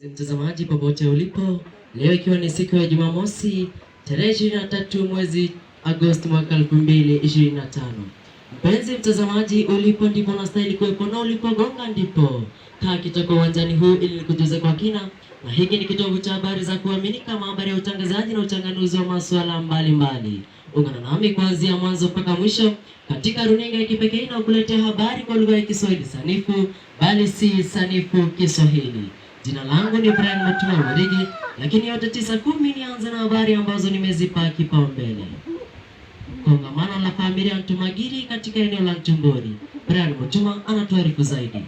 Mtazamaji popote ulipo, leo ikiwa ni siku ya Jumamosi tarehe 23 mwezi Agosti mwaka 2025. Mpenzi mtazamaji, ulipo ndipo unastahili kuwepo na ulipogonga ndipo. Kaa kitoko uwanjani huu ili nikujuze kwa kina, na hiki ni kitovu cha habari za kuaminika, habari ya utangazaji na uchanganuzi wa masuala mbalimbali. Ungana nami kuanzia mwanzo mpaka mwisho katika runinga ya kipekee na kukuletea habari kwa lugha ya Kiswahili sanifu, bali si sanifu Kiswahili. Jina langu ni Brian Matuma Mwarigi, lakini yote 9:10 nianze na habari ambazo nimezipa kipaumbele. Kongamano la familia Ntumagiri katika eneo la Ntumbori. Brian Matuma anatuarifu zaidi.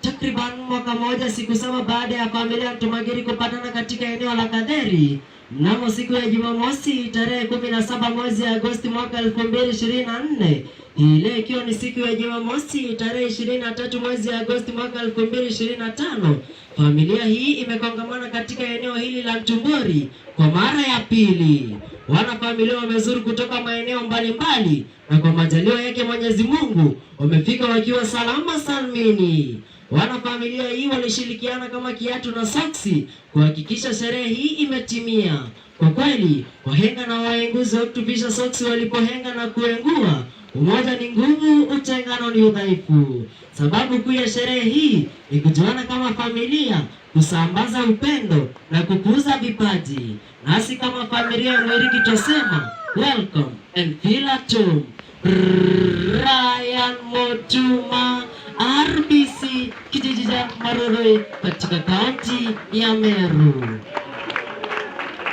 Takriban mwaka mmoja siku 7 baada ya familia Ntumagiri kupatana katika eneo la Kadheri, mnamo siku ya Jumamosi tarehe 17 mwezi Agosti mwaka 2024, hii leo ikiwa ni siku ya Jumamosi tarehe 23 mwezi Agosti mwaka 2025, familia hii imekongamana katika eneo hili la Ntumbori kwa mara ya pili. Wanafamilia wamezuru kutoka maeneo mbalimbali na kwa majaliwa yake Mwenyezi Mungu wamefika wakiwa salama salmini. Wanafamilia hii walishirikiana kama kiatu na soksi kuhakikisha sherehe hii imetimia. Kwa kweli, wahenga na waenguzi wa kutupisha soksi walipohenga na kuengua, umoja ni nguvu, utengano ni udhaifu. Sababu kuu ya sherehe hii ni kujuana kama familia, kusambaza upendo na kukuza vipaji. Nasi kama familia ya Mwarigi tusema welcome and feel at home. Brian Matuma, RBC, kijiji cha Maroroi katika kaunti ya Meru.